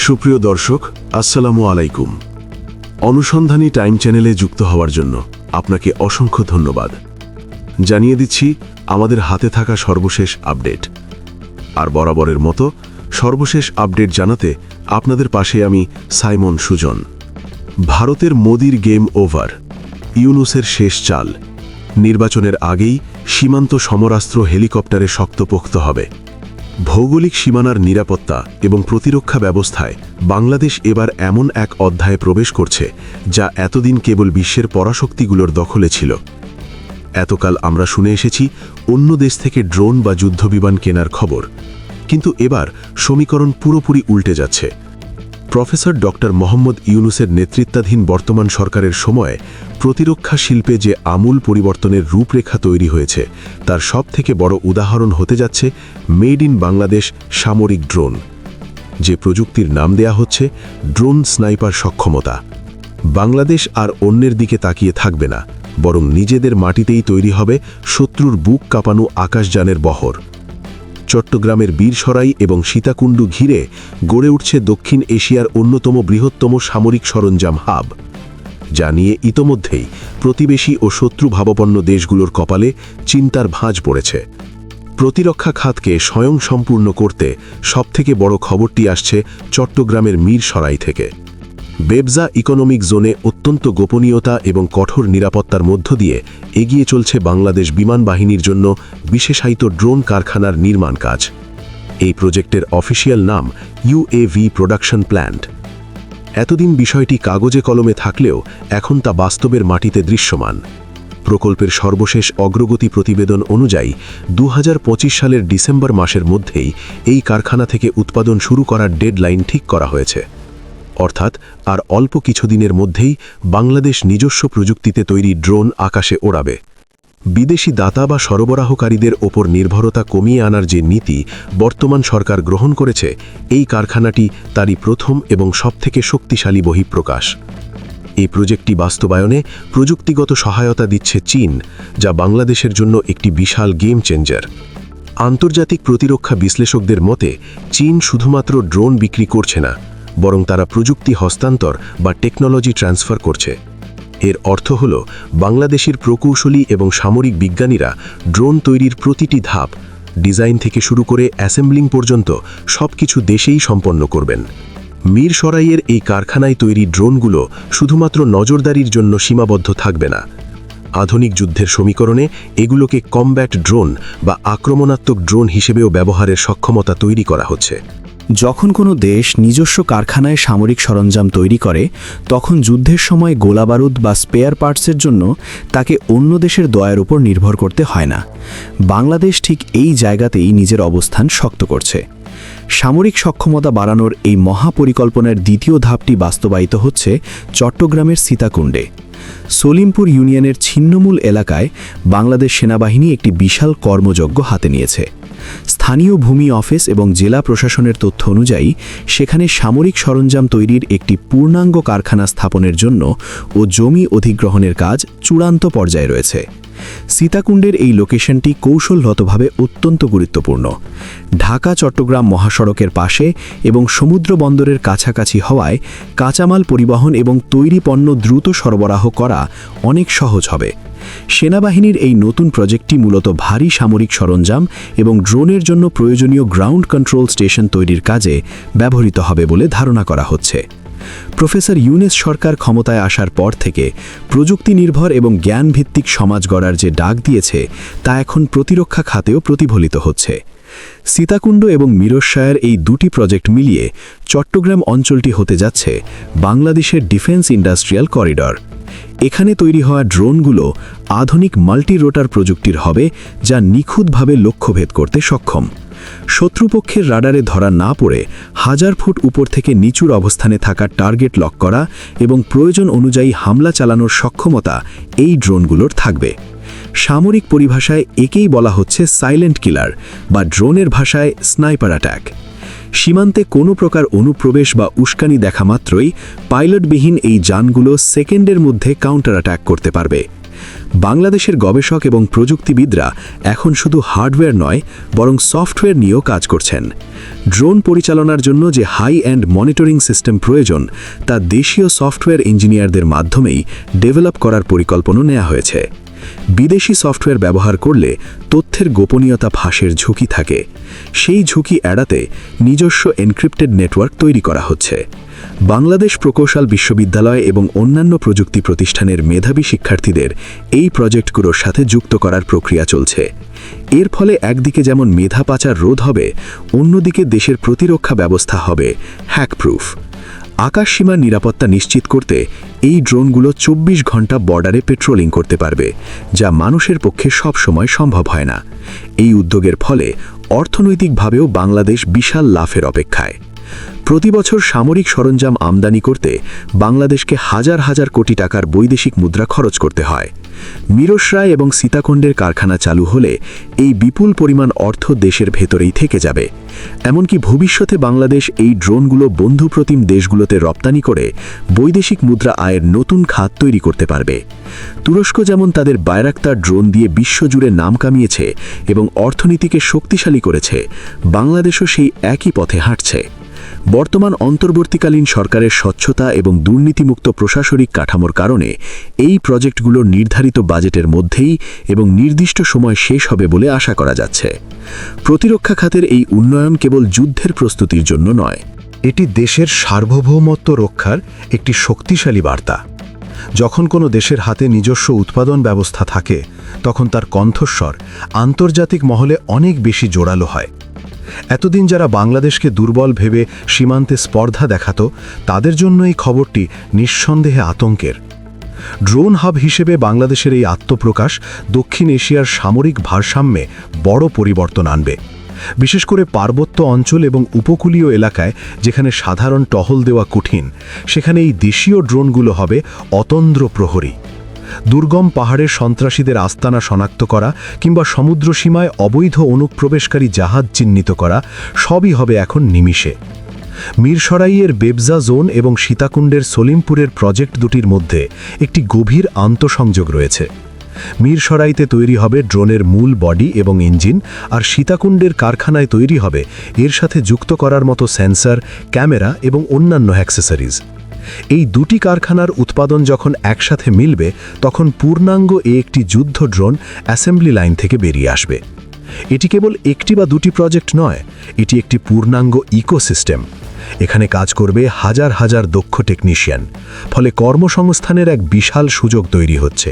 সুপ্রিয় দর্শক, আসসালামু আলাইকুম। অনুসন্ধানী টাইম চ্যানেলে যুক্ত হওয়ার জন্য আপনাকে অসংখ্য ধন্যবাদ। জানিয়ে দিচ্ছি আমাদের হাতে থাকা সর্বশেষ আপডেট। আর বরাবরের মতো সর্বশেষ আপডেট জানাতে আপনাদের পাশে আমি সাইমন সুজন। ভারতের মোদির গেম ওভার, ইউনূসের শেষ চাল। নির্বাচনের আগেই সীমান্ত সমরাস্ত্র হেলিকপ্টারে শক্তপোক্ত হবে। ভৌগোলিক সীমানার নিরাপত্তা এবং প্রতিরক্ষা ব্যবস্থায় বাংলাদেশ এবার এমন এক অধ্যায়ে প্রবেশ করছে যা এতদিন কেবল বিশ্বের পরাশক্তিগুলোর দখলে ছিল। এতকাল আমরা শুনে এসেছি অন্য দেশ থেকে ড্রোন বা যুদ্ধবিমান কেনার খবর, কিন্তু এবার সমীকরণ পুরোপুরি উল্টে যাচ্ছে। প্রফেসর ডক্টর মোহাম্মদ ইউনূসের নেতৃত্বাধীন বর্তমান সরকারের সময়ে প্রতিরক্ষা শিল্পে যে আমূল পরিবর্তনের রূপরেখা তৈরি হয়েছে তার সবথেকে বড় উদাহরণ হতে যাচ্ছে মেড ইন বাংলাদেশ সামরিক ড্রোন। যে প্রযুক্তির নাম দেয়া হচ্ছে ড্রোন স্নাইপার সক্ষমতা। বাংলাদেশ আর অন্যের দিকে তাকিয়ে থাকবে না, বরং নিজেদের মাটিতেই তৈরি হবে শত্রুর বুক কাঁপানো আকাশযানের বহর। চট্টগ্রামের বীরসরাই এবং সীতাকুণ্ড ঘিরে গড়ে উঠছে দক্ষিণ এশিয়ার অন্যতম বৃহত্তম সামরিক সরঞ্জাম হাব, যা নিয়ে ইতোমধ্যেই প্রতিবেশী ও শত্রু ভাবাপন্ন দেশগুলোর কপালে চিন্তার ভাঁজ পড়েছে। প্রতিরক্ষা খাতকে স্বয়ংসম্পূর্ণ করতে সবথেকে বড় খবরটি আসছে চট্টগ্রামের মীরসরাই থেকে। বেবজা ইকোনমিক জোনে অত্যন্ত গোপনীয়তা এবং কঠোর নিরাপত্তার মধ্য দিয়ে এগিয়ে চলছে বাংলাদেশ বিমান বাহিনীর জন্য বিশেষায়িত ড্রোন কারখানার নির্মাণ কাজ। এই প্রজেক্টের অফিসিয়াল নাম UAV প্রোডাকশন প্ল্যান্ট। এতদিন বিষয়টি কাগজে কলমে থাকলেও এখন তা বাস্তবের মাটিতে দৃশ্যমান। প্রকল্পের সর্বশেষ অগ্রগতি প্রতিবেদন অনুযায়ী 2025 সালের ডিসেম্বর মাসের মধ্যেই এই কারখানা থেকে উৎপাদন শুরু করার ডেডলাইন ঠিক করা হয়েছে। অর্থাৎ আর অল্প কিছুদিনের মধ্যেই বাংলাদেশ নিজস্ব প্রযুক্তিতে তৈরি ড্রোন আকাশে ওড়াবে। বিদেশি দাতা বা সরবরাহকারীদের ওপর নির্ভরতা কমিয়ে আনার যে নীতি বর্তমান সরকার গ্রহণ করেছে, এই কারখানাটি তারই প্রথম এবং সবথেকে শক্তিশালী বহিঃপ্রকাশ। এই প্রজেক্টটি বাস্তবায়নে প্রযুক্তিগত সহায়তা দিচ্ছে চীন, যা বাংলাদেশের জন্য একটি বিশাল গেম চেঞ্জার। আন্তর্জাতিক প্রতিরক্ষা বিশ্লেষকদের মতে চীন শুধুমাত্র ড্রোন বিক্রি করছে না, বরং তারা প্রযুক্তি হস্তান্তর বা টেকনোলজি ট্রান্সফার করছে। এর অর্থ হল বাংলাদেশের প্রকৌশলী এবং সামরিক বিজ্ঞানীরা ড্রোন তৈরির প্রতিটি ধাপ, ডিজাইন থেকে শুরু করে অ্যাসেম্বলিং পর্যন্ত সবকিছু দেশেই সম্পন্ন করবেন। মীরসরাইয়ের এই কারখানায় তৈরি ড্রোনগুলো শুধুমাত্র নজরদারির জন্য সীমাবদ্ধ থাকবে না। আধুনিক যুদ্ধের সমীকরণে এগুলোকে কমব্যাট ড্রোন বা আক্রমণাত্মক ড্রোন হিসেবেও ব্যবহারের সক্ষমতা তৈরি করা হচ্ছে। যখন কোনো দেশ নিজস্ব কারখানায় সামরিক সরঞ্জাম তৈরি করে, তখন যুদ্ধের সময় গোলাবারুদ বা স্পেয়ার পার্টসের জন্য তাকে অন্য দেশের দয়ার উপর নির্ভর করতে হয় না। বাংলাদেশ ঠিক এই জায়গাতেই নিজের অবস্থান শক্ত করছে। সামরিক সক্ষমতা বাড়ানোর এই মহাপরিকল্পনার দ্বিতীয় ধাপটি বাস্তবায়িত হচ্ছে চট্টগ্রামের সীতাকুণ্ডে। সলিমপুর ইউনিয়নের ছিন্নমূল এলাকায় বাংলাদেশ সেনাবাহিনী একটি বিশাল কর্মযজ্ঞ হাতে নিয়েছে। স্থানীয় ভূমি অফিস এবং জেলা প্রশাসনের তথ্য অনুযায়ী সেখানে সামরিক সরঞ্জাম তৈরির একটি পূর্ণাঙ্গ কারখানা স্থাপনের জন্য ও জমি অধিগ্রহণের কাজ চূড়ান্ত পর্যায়ে রয়েছে। সীতাকুণ্ডের এই লোকেশনটি কৌশলগতভাবে অত্যন্ত গুরুত্বপূর্ণ। ঢাকা চট্টগ্রাম মহাসড়কের পাশে এবং সমুদ্র বন্দরের কাছাকাছি হওয়ায় কাঁচামাল পরিবহন এবং তৈরি পণ্য দ্রুত সরবরাহ করা অনেক সহজ হবে। সেনাবাহিনীর এই নতুন প্রজেক্টটি মূলত ভারী সামরিক সরঞ্জাম এবং ড্রোনের জন্য প্রয়োজনীয় গ্রাউন্ড কন্ট্রোল স্টেশন তৈরির কাজে ব্যবহৃত হবে বলে ধারণা করা হচ্ছে। প্রফেসর ইউনূস সরকার ক্ষমতায় আসার পর থেকে প্রযুক্তি নির্ভর এবং জ্ঞানভিত্তিক সমাজ গড়ার যে ডাক দিয়েছে তা এখন প্রতিরক্ষা খাতেও প্রতিফলিত হচ্ছে। সীতাকুণ্ড এবং মীরসরাইয়ের এই দুটি প্রজেক্ট মিলিয়ে চট্টগ্রাম অঞ্চলটি হতে যাচ্ছে বাংলাদেশের ডিফেন্স ইন্ডাস্ট্রিয়াল করিডর। এখানে তৈরি হওয়া ড্রোনগুলো আধুনিক মাল্টি রোটার প্রযুক্তির হবে, যা নিখুঁতভাবে লক্ষ্যভেদ করতে সক্ষম। শত্রুপক্ষের রাডারে ধরা না পড়ে 1000 ফুট উপর থেকে নিচুর অবস্থানে থাকা টার্গেট লক করা এবং প্রয়োজন অনুযায়ী হামলা চালানোর সক্ষমতা এই ড্রোনগুলোর থাকবে। সামরিক পরিভাষায় একেই বলা হচ্ছে সাইলেন্ট কিলার বা ড্রোনের ভাষায় স্নাইপার অ্যাটাক। সীমান্তে কোনো প্রকার অনুপ্রবেশ বা উস্কানি দেখা মাত্রই পাইলটবিহীন এই যানগুলো সেকেন্ডের মধ্যে কাউন্টার অ্যাটাক করতে পারবে। বাংলাদেশের গবেষক এবং প্রযুক্তিবিদরা এখন শুধু হার্ডওয়্যার নয় বরং সফটওয়্যার নিয়েও কাজ করছেন। ড্রোন পরিচালনার জন্য যে হাই এন্ড মনিটরিং সিস্টেম প্রয়োজন তা দেশীয় সফটওয়্যার ইঞ্জিনিয়ারদের মাধ্যমেই ডেভেলপ করার পরিকল্পনা নেওয়া হয়েছে। বিদেশি সফটওয়্যার ব্যবহার করলে তথ্যের গোপনীয়তা ফাঁসের ঝুঁকি থাকে। সেই ঝুঁকি এড়াতে নিজস্ব এনক্রিপ্টেড নেটওয়ার্ক তৈরি করা হচ্ছে। বাংলাদেশ প্রকৌশল বিশ্ববিদ্যালয় এবং অন্যান্য প্রযুক্তি প্রতিষ্ঠানের মেধাবী শিক্ষার্থীদের এই প্রজেক্টগুলোর সাথে যুক্ত করার প্রক্রিয়া চলছে। এর ফলে একদিকে যেমন মেধা পাচার রোধ হবে, অন্যদিকে দেশের প্রতিরক্ষা ব্যবস্থা হবে হ্যাকপ্রুফ। আকাশসীমার নিরাপত্তা নিশ্চিত করতে এই ড্রোনগুলো 24 ঘন্টা বর্ডারে পেট্রোলিং করতে পারবে, যা মানুষের পক্ষে সবসময় সম্ভব হয় না। এই উদ্যোগের ফলে অর্থনৈতিকভাবেও বাংলাদেশ বিশাল লাভের অপেক্ষায়। প্রতি বছর সামরিক সরঞ্জাম আমদানি করতে বাংলাদেশকে হাজার হাজার কোটি টাকার বৈদেশিক মুদ্রা খরচ করতে হয়। মিরসরাই এবং সীতাকুণ্ডের কারখানা চালু হলে এই বিপুল পরিমাণ অর্থ দেশের ভেতরেই থেকে যাবে। এমনকি ভবিষ্যতে বাংলাদেশ এই ড্রোনগুলো বন্ধুপ্রতিম দেশগুলোতে রপ্তানি করে বৈদেশিক মুদ্রা আয়ের নতুন খাত তৈরি করতে পারবে। তুরস্ক যেমন তাদের বায়রাক্তার ড্রোন দিয়ে বিশ্বজুড়ে নাম কামিয়েছে এবং অর্থনীতিকে শক্তিশালী করেছে, বাংলাদেশও সেই একই পথে হাঁটছে। বর্তমান অন্তর্বর্তীকালীন সরকারের স্বচ্ছতা এবং দুর্নীতিমুক্ত প্রশাসনিক কাঠামোর কারণে এই প্রজেক্টগুলো নির্ধারিত বাজেটের মধ্যেই এবং নির্দিষ্ট সময় শেষ হবে বলে আশা করা যাচ্ছে। প্রতিরক্ষা খাতের এই উন্নয়ন কেবল যুদ্ধের প্রস্তুতির জন্য নয়, এটি দেশের সার্বভৌমত্ব রক্ষার একটি শক্তিশালী বার্তা। যখন কোনো দেশের হাতে নিজস্ব উৎপাদন ব্যবস্থা থাকে, তখন তার কণ্ঠস্বর আন্তর্জাতিক মহলে অনেক বেশি জোরালো হয়। এতদিন যারা বাংলাদেশকে দুর্বল ভেবে সীমান্তে স্পর্ধা দেখাত, তাদের জন্য এই খবরটি নিঃসন্দেহে আতঙ্কের। ড্রোন হাব হিসেবে বাংলাদেশের এই আত্মপ্রকাশ দক্ষিণ এশিয়ার সামরিক ভারসাম্যে বড় পরিবর্তন আনবে। বিশেষ করে পার্বত্য অঞ্চল এবং উপকূলীয় এলাকায় যেখানে সাধারণ টহল দেওয়া কঠিন, সেখানে এই দেশীয় ড্রোনগুলো হবে অতন্দ্র প্রহরী। দুর্গম পাহাড়ের সন্ত্রাসীদের আস্তানা শনাক্ত করা কিংবা সমুদ্রসীমায় অবৈধ অনুপ্রবেশকারী জাহাজ চিহ্নিত করা সবই হবে এখন নিমিষে। মিরসরাইয়ের বেবজা জোন এবং সীতাকুণ্ডের সলিমপুরের প্রজেক্ট দুটির মধ্যে একটি গভীর আন্তঃসংযোগ রয়েছে। মিরসরাইতে তৈরি হবে ড্রোনের মূল বডি এবং ইঞ্জিন, আর সীতাকুণ্ডের কারখানায় তৈরি হবে এর সাথে যুক্ত করার মতো সেন্সর, ক্যামেরা এবং অন্যান্য অ্যাক্সেসরিজ। এই দুটি কারখানার উৎপাদন যখন একসাথে মিলবে, তখন পূর্ণাঙ্গ একটি যুদ্ধ ড্রোন অ্যাসেম্বলি লাইন থেকে বেরিয়ে আসবে। এটি কেবল একটি বা দুটি প্রজেক্ট নয়, এটি একটি পূর্ণাঙ্গ ইকোসিস্টেম। এখানে কাজ করবে হাজার হাজার দক্ষ টেকনিশিয়ান, ফলে কর্মসংস্থানের এক বিশাল সুযোগ তৈরি হচ্ছে।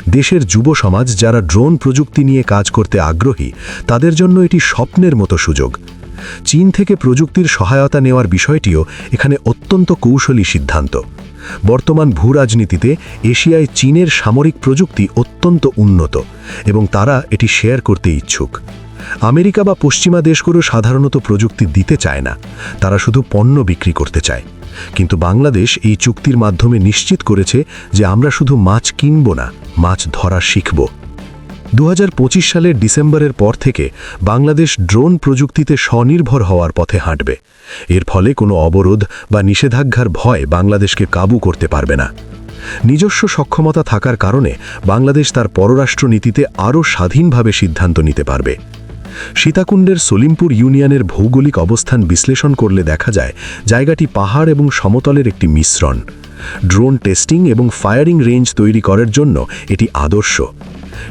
দেশের যুব সমাজ যারা ড্রোন প্রযুক্তি নিয়ে কাজ করতে আগ্রহী, তাদের জন্য এটি স্বপ্নের মতো সুযোগ। চীন থেকে প্রযুক্তির সহায়তা নেওয়ার বিষয়টিও এখানে অত্যন্ত কৌশলী সিদ্ধান্ত। বর্তমান ভূরাজনীতিতে এশিয়ায় চীনের সামরিক প্রযুক্তি অত্যন্ত উন্নত এবং তারা এটি শেয়ার করতে ইচ্ছুক। আমেরিকা বা পশ্চিমা দেশগুলো সাধারণত প্রযুক্তি দিতে চায় না, তারা শুধু পণ্য বিক্রি করতে চায়। কিন্তু বাংলাদেশ এই চুক্তির মাধ্যমে নিশ্চিত করেছে যে আমরা শুধু মাছ কিনব না, মাছ ধরা শিখব। 2025 সালের ডিসেম্বরের পর থেকে বাংলাদেশ ড্রোন প্রযুক্তিতে স্বনির্ভর হওয়ার পথে হাঁটবে। এর ফলে কোনো অবরোধ বা নিষেধাজ্ঞার ভয় বাংলাদেশকে কাবু করতে পারবে না। নিজস্ব সক্ষমতা থাকার কারণে বাংলাদেশ তার পররাষ্ট্র নীতিতে আরও স্বাধীনভাবে সিদ্ধান্ত নিতে পারবে। সীতাকুণ্ডের সলিমপুর ইউনিয়নের ভৌগোলিক অবস্থান বিশ্লেষণ করলে দেখা যায় জায়গাটি পাহাড় এবং সমতলের একটি মিশ্রণ। ড্রোন টেস্টিং এবং ফায়ারিং রেঞ্জ তৈরি করার জন্য এটি আদর্শ।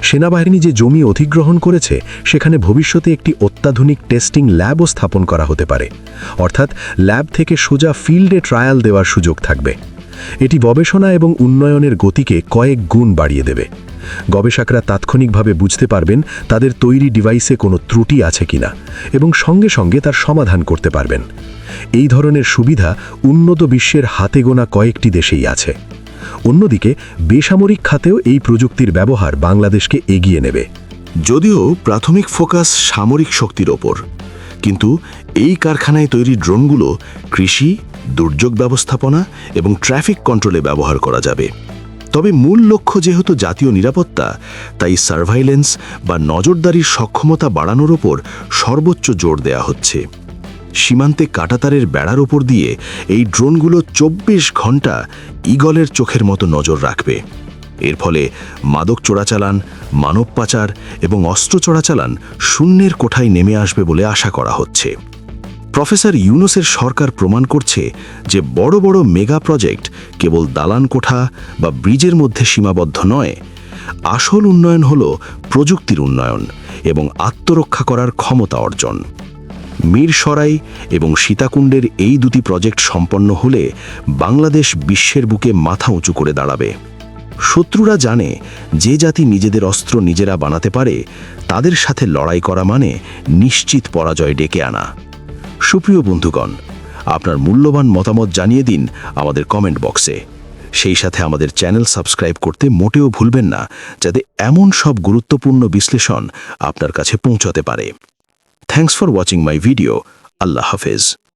সেনাবাহিনী যে জমি অধিগ্রহণ করেছে, সেখানে ভবিষ্যতে একটি অত্যাধুনিক টেস্টিং ল্যাবও স্থাপন করা হতে পারে, অর্থাৎ ল্যাব থেকে সোজা ফিল্ডে ট্রায়াল দেওয়ার সুযোগ থাকবে। এটি গবেষণা এবং উন্নয়নের গতিকে কয়েক গুণ বাড়িয়ে দেবে। গবেষকরা তাৎক্ষণিকভাবে বুঝতে পারবেন তাদের তৈরি ডিভাইসে কোনো ত্রুটি আছে কিনা এবং সঙ্গে সঙ্গে তার সমাধান করতে পারবেন। এই ধরনের সুবিধা উন্নত বিশ্বের হাতে গোনা কয়েকটি দেশেই আছে। অন্যদিকে বেসামরিক খাতেও এই প্রযুক্তির ব্যবহার বাংলাদেশকে এগিয়ে নেবে। যদিও প্রাথমিক ফোকাস সামরিক শক্তির ওপর, কিন্তু এই কারখানায় তৈরি ড্রোনগুলো কৃষি, দুর্যোগ ব্যবস্থাপনা এবং ট্রাফিক কন্ট্রোলে ব্যবহার করা যাবে। তবে মূল লক্ষ্য যেহেতু জাতীয় নিরাপত্তা, তাই সার্ভাইলেন্স বা নজরদারির সক্ষমতা বাড়ানোর ওপর সর্বোচ্চ জোর দেয়া হচ্ছে। সীমান্তে কাঁটাতারের বেড়ার ওপর দিয়ে এই ড্রোনগুলো 24 ঘন্টা ঈগলের চোখের মতো নজর রাখবে। এর ফলে মাদক চোরাচালান, মানব পাচার এবং অস্ত্র চোরাচালান শূন্যের কোঠায় নেমে আসবে বলে আশা করা হচ্ছে। প্রফেসর ইউনুসের সরকার প্রমাণ করছে যে বড় বড় মেগা প্রজেক্ট কেবল দালান কোঠা বা ব্রিজের মধ্যে সীমাবদ্ধ নয়। আসল উন্নয়ন হল প্রযুক্তির উন্নয়ন এবং আত্মরক্ষা করার ক্ষমতা অর্জন। মিরসরাই এবং সীতাকুণ্ডের এই দুটি প্রজেক্ট সম্পন্ন হলে বাংলাদেশ বিশ্বের বুকে মাথা উঁচু করে দাঁড়াবে। শত্রুরা জানে যে জাতি নিজেদের অস্ত্র নিজেরা বানাতে পারে তাদের সাথে লড়াই করা মানে নিশ্চিত পরাজয় ডেকে আনা। সুপ্রিয় বন্ধুগণ, আপনার মূল্যবান মতামত জানিয়ে দিন আমাদের কমেন্ট বক্সে। সেই সাথে আমাদের চ্যানেল সাবস্ক্রাইব করতে মোটেও ভুলবেন না, যাতে এমন সব গুরুত্বপূর্ণ বিশ্লেষণ আপনার কাছে পৌঁছাতে পারে। Thanks for watching my video. আল্লাহ হাফেজ।